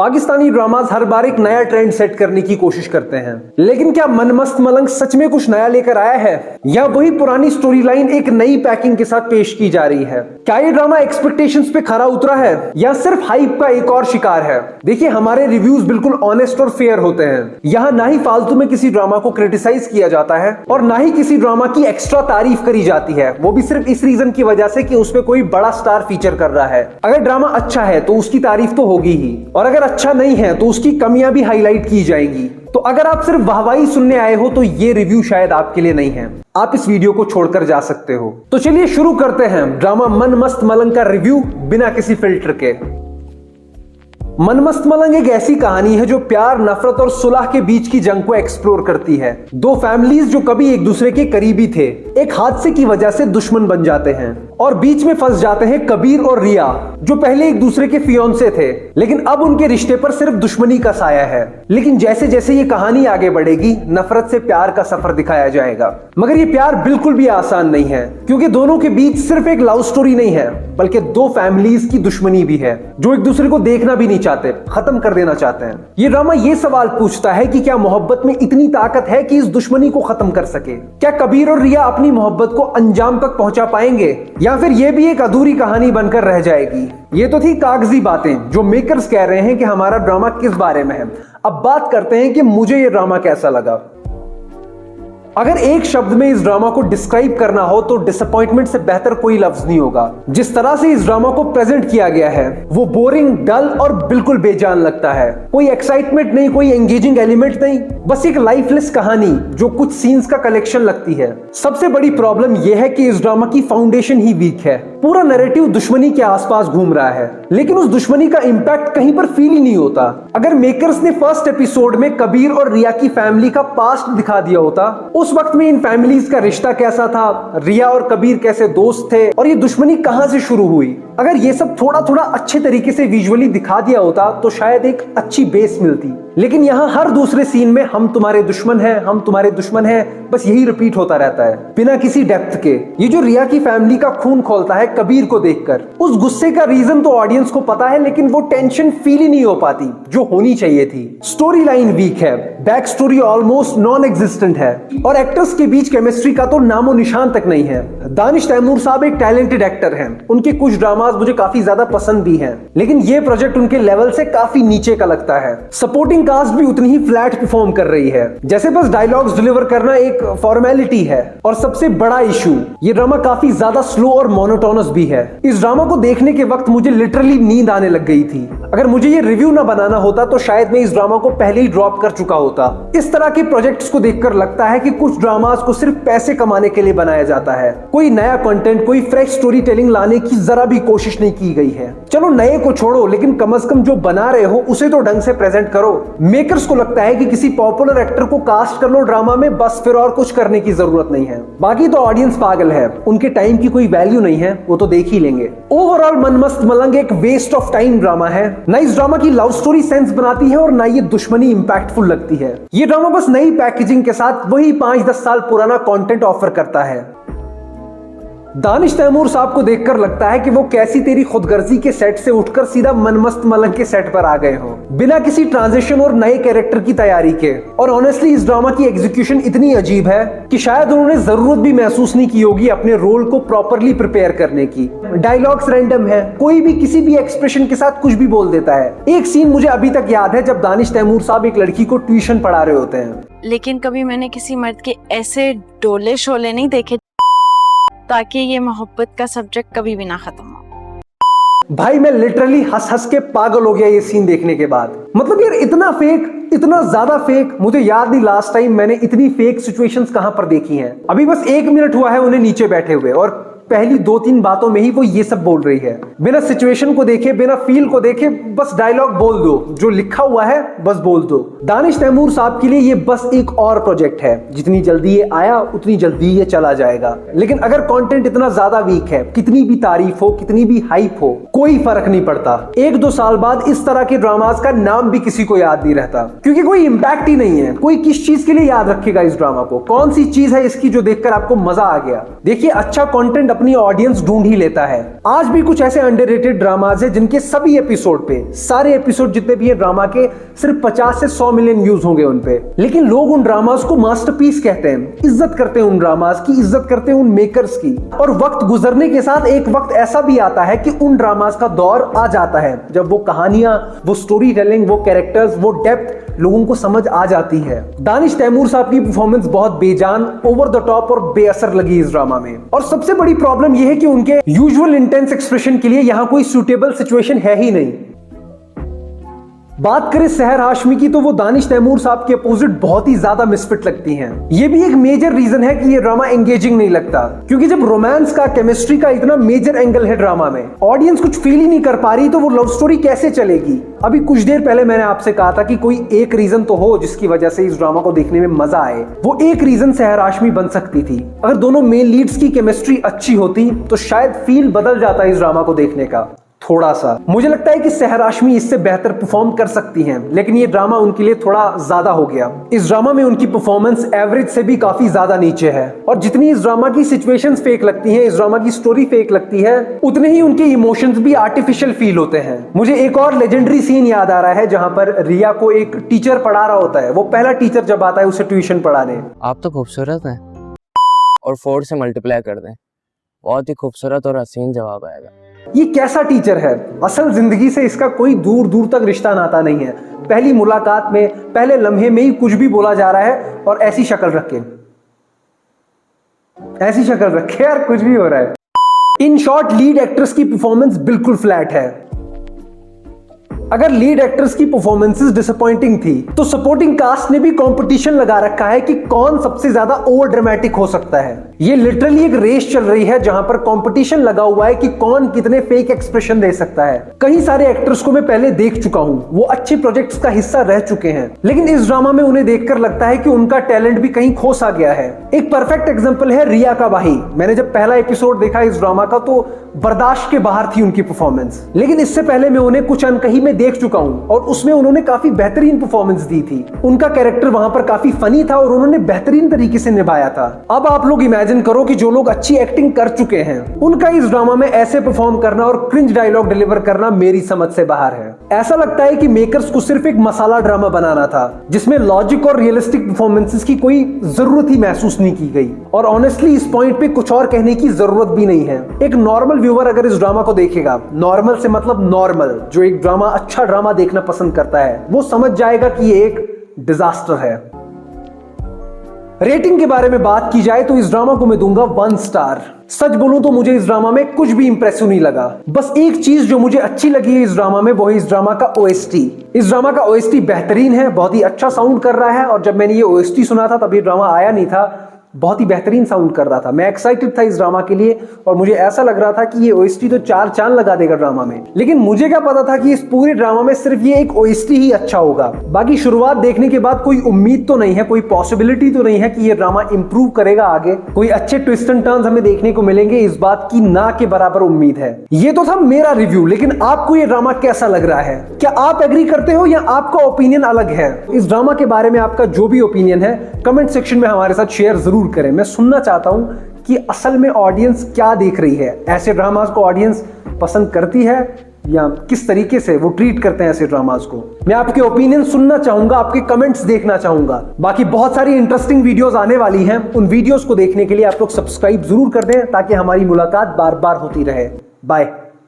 Pakistani dramas हर बार एक नया trend set करने की कोशिश करते हैं, लेकिन क्या मन मस्त मलंग सच में कुछ नया लेकर आया है या वही पुरानी स्टोरी लाइन एक नई पैकिंग के साथ पेश की जा रही है? क्या ये ड्रामा एक्सपेक्टेशंस पे खरा उतरा है या सिर्फ हाइप का एक और शिकार है? देखिए, हमारे रिव्यूज बिल्कुल ऑनेस्ट और फेयर होते हैं। यहाँ ना ही फालतू में किसी ड्रामा को क्रिटिसाइज किया जाता है और ना ही किसी ड्रामा की एक्स्ट्रा तारीफ करी जाती है, वो भी सिर्फ इस रीजन की वजह से कि उसमें कोई बड़ा स्टार फीचर कर रहा है। अगर ड्रामा अच्छा है तो उसकी तारीफ तो होगी ही, और अगर अच्छा नहीं है तो उसकी कमियां भी हाईलाइट की जाएंगी। तो अगर आप सिर्फ वाहवाही सुनने आए हो तो ये रिव्यू शायद आपके लिए नहीं है, आप इस वीडियो को छोड़कर जा सकते हो। तो चलिए शुरू करते हैं ड्रामा मन मस्त मलंग का रिव्यू बिना किसी फिल्टर के। मन मस्त मलंग एक ऐसी कहानी है जो प्यार, नफरत और सुलह के बीच की जंग को एक्सप्लोर करती है। दो फैमिलीज जो कभी एक दूसरे के करीबी थे, एक हादसे की वजह से दुश्मन बन जाते हैं और बीच में फंस जाते हैं कबीर और रिया, जो पहले एक दूसरे के फियोंसे थे, लेकिन अब उनके रिश्ते पर सिर्फ दुश्मनी का साया है। लेकिन जैसे जैसे ये कहानी आगे बढ़ेगी, नफरत से प्यार का सफर दिखाया जाएगा। मगर ये प्यार बिल्कुल भी आसान नहीं है, क्योंकि दोनों के बीच सिर्फ एक लव स्टोरी नहीं है, बल्कि दो फैमिलीज की दुश्मनी भी है, जो एक दूसरे को देखना भी नहीं चाहते, खत्म कर देना चाहते हैं। ये ड्रामा ये सवाल पूछता है कि क्या मोहब्बत में इतनी ताकत है कि इस दुश्मनी को खत्म कर सके? क्या कबीर और रिया अपनी मोहब्बत को अंजाम तक पहुंचा पाएंगे, या फिर ये भी एक अधूरी कहानी बनकर रह जाएगी? ये तो थी कागजी बातें जो मेकर्स कह रहे हैं कि हमारा ड्रामा किस बारे में है। अब बात करते हैं कि मुझे ये ड्रामा कैसा लगा। अगर एक शब्द में इस ड्रामा को डिस्क्राइब करना हो तो डिसअपॉइंटमेंट से बेहतर कोई लफ्ज नहीं होगा। जिस तरह से इस ड्रामा को प्रेजेंट किया गया है वो बोरिंग, डल और बिल्कुल बेजान लगता है। कोई एक्साइटमेंट नहीं, कोई एंगेजिंग एलिमेंट नहीं, बस एक लाइफलेस कहानी जो कुछ सीन्स का कलेक्शन लगती है। सबसे बड़ी प्रॉब्लम यह है कि इस ड्रामा की फाउंडेशन ही वीक है। पूरा नैरेटिव दुश्मनी के आसपास घूम रहा है, लेकिन उस दुश्मनी का इंपैक्ट कहीं पर फील ही नहीं होता। अगर मेकर्स ने फर्स्ट एपिसोड में कबीर और रिया की फैमिली का पास्ट दिखा दिया होता, उस वक्त में इन फैमिलीज का रिश्ता कैसा था, रिया और कबीर कैसे दोस्त थे और ये दुश्मनी कहां से शुरू हुई, अगर ये सब थोड़ा थोड़ा अच्छे तरीके से विजुअली दिखा दिया होता तो शायद एक अच्छी बेस मिलती। लेकिन यहाँ हर दूसरे सीन में हम तुम्हारे दुश्मन हैं, हम तुम्हारे दुश्मन हैं, बस यही रिपीट होता रहता है बिना किसी डेप्थ के। ये जो रिया की फैमिली का खून खोलता है कबीर को देखकर, उस गुस्से का रीजन तो ऑडियंस को पता है, लेकिन वो टेंशन फील ही नहीं हो पाती जो होनी चाहिए थी। स्टोरी लाइन वीक है, back story almost non existent है और एक्टर्स के बीच केमिस्ट्री का तो नामो निशान तक नहीं है। दानिश तैमूर साहब एक टैलेंटेड एक्टर हैं, उनके कुछ ड्रामास मुझे काफी ज्यादा पसंद भी हैं, लेकिन ये प्रोजेक्ट उनके लेवल से काफी नीचे का लगता है। सपोर्टिंग कास्ट भी उतनी ही फ्लैट परफॉर्म कर रही है, जैसे बस डायलॉग्स डिलीवर करना एक फॉर्मेलिटी है। और सबसे बड़ा इशू, ये ड्रामा काफी ज्यादा स्लो और मोनोटोनस भी है। इस ड्रामा को देखने के वक्त मुझे लिटरली नींद आने लग गई थी। अगर मुझे ये रिव्यू ना बनाना होता तो शायद मैं इस ड्रामा को पहले ही ड्रॉप कर चुका होता। इस तरह के प्रोजेक्ट्स को देखकर लगता है कि कुछ ड्रामास को सिर्फ पैसे कमाने के लिए बनाया जाता है। कोई नया कंटेंट, कोई फ्रेश स्टोरी टेलिंग लाने की जरा भी कोशिश नहीं की गई है। चलो नए को छोड़ो, लेकिन कम से कम जो बना रहे हो उसे तो ढंग से प्रेजेंट करो। मेकर्स को लगता है कि किसी पॉपुलर एक्टर को कास्ट कर लो ड्रामा में, बस फिर और कुछ करने की जरूरत नहीं है। बाकी तो ऑडियंस पागल है, उनके टाइम की कोई वैल्यू नहीं है, वो तो देख ही लेंगे। ओवरऑल मन मस्त मलंग एक वेस्ट ऑफ टाइम ड्रामा है। ना इस ड्रामा की लव स्टोरी सेंस बनाती है और ना ये दुश्मनी इंपैक्टफुल लगती है। ये ड्रामा बस नई पैकेजिंग के साथ वही 5-10 साल पुराना कंटेंट ऑफर करता है। दानिश तैमूर साहब को देखकर लगता है कि वो कैसी तेरी खुदगर्जी के सेट से उठकर सीधा मन मस्त मलंग के सेट पर आ गए हो, बिना किसी ट्रांजिशन और नए कैरेक्टर की तैयारी के। और ऑनेस्टली इस ड्रामा की एग्जीक्यूशन इतनी अजीब है कि शायद उन्होंने जरूरत भी महसूस नहीं की होगी अपने रोल को प्रॉपरली प्रिपेयर करने की। डायलॉग्स रैंडम है, कोई भी किसी भी एक्सप्रेशन के साथ कुछ भी बोल देता है। एक सीन मुझे अभी तक याद है जब दानिश तैमूर साहब एक लड़की को ट्यूशन पढ़ा रहे होते हैं। लेकिन कभी मैंने किसी मर्द के ऐसे डोले शोले नहीं देखे ताकि ये मोहब्बत का सब्जेक्ट कभी भी ना खत्म हो। भाई मैं लिटरली हंस हंस के पागल हो गया ये सीन देखने के बाद। मतलब यार इतना फेक, इतना ज्यादा फेक, मुझे याद नहीं लास्ट टाइम मैंने इतनी फेक सिचुएशंस कहां पर देखी हैं। अभी बस 1 मिनट हुआ है उन्हें नीचे बैठे हुए और पहली 2-3 बातों में ही वो ये सब बोल रही है, बिना सिचुएशन को देखे, बिना फील को देखे, बस डायलॉग बोल दो, जो लिखा हुआ है बस बोल दो। दानिश तैमूर साहब के लिए ये बस एक और प्रोजेक्ट है, जितनी जल्दी ये आया उतनी जल्दी ये चला जाएगा। लेकिन अगर कंटेंट इतना ज्यादा वीक है, कितनी भी तारीफ हो, कितनी भी हाइप हो, कोई फर्क नहीं पड़ता। 1-2 साल बाद इस तरह के ड्रामास का नाम भी किसी को याद नहीं रहता, क्योंकि कोई इंपैक्ट ही नहीं है। कोई किस चीज के लिए याद रखेगा इस ड्रामा को? कौन सी चीज है इसकी जो देखकर आपको मजा आ गया? देखिए, अच्छा कंटेंट अपनी ऑडियंस ढूंढ ही लेता है। आज भी कुछ ऐसे अंडररेटेड ड्रामाज है जिनके सभी एपिसोड पे, सारे एपिसोड जितने भी है ड्रामा के, सिर्फ 50 से 100 मिलियन व्यूज होंगे उन पे, लेकिन लोग उन ड्रामाज को मास्टरपीस कहते हैं, इज्जत करते हैं उन ड्रामाज की, इज्जत करते हैं उन मेकर्स की। और वक्त गुजरने के साथ एक वक्त ऐसा भी आता है कि उन ड्रामाज का दौर आ जाता है जब वो कहानियां, वो स्टोरी टेलिंग, वो कैरेक्टर्स, वो डेप्थ लोगों को समझ आ जाती है। दानिश तैमूर साहब की परफॉर्मेंस बहुत बेजान, ओवर द टॉप और बेअसर लगी इस ड्रामा में। और सबसे बड़ी प्रॉब्लम यह है कि उनके यूजुअल इंटेंस एक्सप्रेशन के लिए यहां कोई सूटेबल सिचुएशन है ही नहीं। बात करें सहर हाशमी की तो वो दानिश तैमूर साहब के अपोजिट बहुत ही ज्यादा मिसफिट लगती हैं। ये भी एक मेजर रीजन है कि ये ड्रामा एंगेजिंग नहीं लगता, क्योंकि जब रोमांस का, केमिस्ट्री का इतना मेजर एंगल है ड्रामा में, ऑडियंस कुछ फील ही नहीं कर पा रही तो वो लव स्टोरी कैसे चलेगी। अभी कुछ देर पहले मैंने आपसे कहा था कि कोई एक रीजन तो हो जिसकी वजह से इस ड्रामा को देखने में मजा आए। वो एक रीजन सहर हाशमी बन सकती थी। अगर दोनों मेन लीड्स की केमिस्ट्री अच्छी होती तो शायद फील बदल जाता इस ड्रामा को देखने का थोड़ा सा। मुझे लगता है कि सहर हाशमी इससे बेहतर परफॉर्म कर सकती हैं, लेकिन ये ड्रामा उनके लिए थोड़ा ज्यादा हो गया। इस ड्रामा में उनकी परफॉर्मेंस एवरेज से भी काफी ज्यादा नीचे है, और जितनी इस ड्रामा की सिचुएशंस फेक लगती हैं, इस ड्रामा की स्टोरी फेक लगती है, उतने ही उनके इमोशंस भी आर्टिफिशियल फील होते हैं। मुझे एक और लेजेंडरी सीन याद आ रहा है जहां पर रिया को एक टीचर पढ़ा रहा होता है। वो पहला टीचर जब आता है उसे ट्यूशन पढ़ाने, आप तो खूबसूरत हैं, और 4 से मल्टीप्लाई कर दें, बहुत ही खूबसूरत और हसीन जवाब आएगा। ये कैसा टीचर है? असल जिंदगी से इसका कोई दूर दूर तक रिश्ता नाता नहीं है। पहली मुलाकात में, पहले लम्हे में ही कुछ भी बोला जा रहा है, और ऐसी शक्ल रख के, ऐसी शक्ल रखे यार, कुछ भी हो रहा है। इन शॉर्ट, लीड एक्ट्रेस की परफॉर्मेंस बिल्कुल फ्लैट है। अगर लीड एक्ट्रेस की परफॉर्मेंसेस डिसअपॉइंटिंग थी तो सपोर्टिंग कास्ट ने भी कंपटीशन लगा रखा है कि कौन सबसे ज्यादा ओवर ड्रामेटिक हो सकता है। ये लिटरली एक रेस चल रही है जहां पर कंपटीशन लगा हुआ है कि कौन कितने फेक एक्सप्रेशन दे सकता है। कई सारे एक्टर्स को मैं पहले देख चुका हूं, वो अच्छे प्रोजेक्ट्स का हिस्सा रह चुके हैं, लेकिन इस ड्रामा में उन्हें देखकर लगता है कि उनका टैलेंट भी कहीं खो सा गया है। एक परफेक्ट एग्जांपल है रिया का भाई। मैंने जब पहला एपिसोड देखा इस ड्रामा का तो बर्दाश्त के बाहर थी उनकी परफॉर्मेंस, लेकिन इससे पहले मैं उन्हें कुछ अनकही में देख चुका हूं और उसमें उन्होंने काफी बेहतरीन परफॉर्मेंस दी थी। उनका कैरेक्टर वहां पर काफी फनी था और उन्होंने बेहतरीन तरीके से निभाया था। अब आप लोग इमेजिन करो कि जो लोग अच्छी एक्टिंग कर चुके हैं उनका इस ड्रामा में ऐसे परफॉर्म करना और क्रिंज डायलॉग डिलीवर करना मेरी समझ से बाहर है। ऐसा लगता है कि मेकर्स को सिर्फ एक मसाला ड्रामा बनाना था जिसमें लॉजिक और रियलिस्टिक परफॉर्मेंसेस की कोई जरूरत ही महसूस नहीं की गई। और ऑनेस्टली इस पॉइंट पे कुछ और कहने की जरूरत भी नहीं है। एक नॉर्मल व्यूअर अगर इस ड्रामा को देखेगा, नॉर्मल से मतलब नॉर्मल, जो एक ड्रामा, अच्छा ड्रामा देखना पसंद करता है, वो समझ जाएगा कि ये एक डिजास्टर है। रेटिंग के बारे में बात की जाए तो इस ड्रामा को मैं दूंगा 1 स्टार। सच बोलूं तो मुझे इस ड्रामा में कुछ भी इंप्रेसिव नहीं लगा। बस एक चीज जो मुझे अच्छी लगी है इस ड्रामा में, वो है इस ड्रामा का OST। इस ड्रामा का OST बेहतरीन है, बहुत ही अच्छा साउंड कर रहा है। और जब मैंने ये OST सुना था तब ये ड्रामा आया नहीं था, बहुत ही बेहतरीन साउंड कर रहा था। मैं एक्साइटेड था इस ड्रामा के लिए और मुझे ऐसा लग रहा था कि ये OST तो 4 चांद लगा देगा ड्रामा में। लेकिन मुझे क्या पता था कि इस पूरे ड्रामा में सिर्फ ये एक OST ही अच्छा होगा। बाकी शुरुआत देखने के बाद कोई उम्मीद तो नहीं है, कोई पॉसिबिलिटी तो नहीं है कि ये ड्रामा इंप्रूव करेगा आगे, कोई अच्छे ट्विस्ट एंड टर्न्स हमें देखने को मिलेंगे, इस बात की ना के बराबर उम्मीद है। ये तो था मेरा रिव्यू, लेकिन आपको ये ड्रामा कैसा लग रहा है? क्या आप एग्री करते हो या आपका ओपिनियन अलग है? इस ड्रामा के बारे में आपका जो भी ओपिनियन है कमेंट सेक्शन में हमारे साथ शेयर जरूर करें। मैं सुनना चाहता हूं कि असल में ऑडियंस क्या देख रही है। ऐसे ड्रामास को ऑडियंस पसंद करती है या किस तरीके से वो ट्रीट करते हैं ऐसे ड्रामास को? मैं आपके ओपिनियन सुनना चाहूंगा, आपके कमेंट्स देखना चाहूंगा। बाकी बहुत सारी इंटरेस्टिंग वीडियोस आने वाली हैं, उन वीडियोस को देखने के लिए आप लोग सब्सक्राइब जरूर कर दें ताकि हमारी मुलाकात बार बार होती रहे। बाय।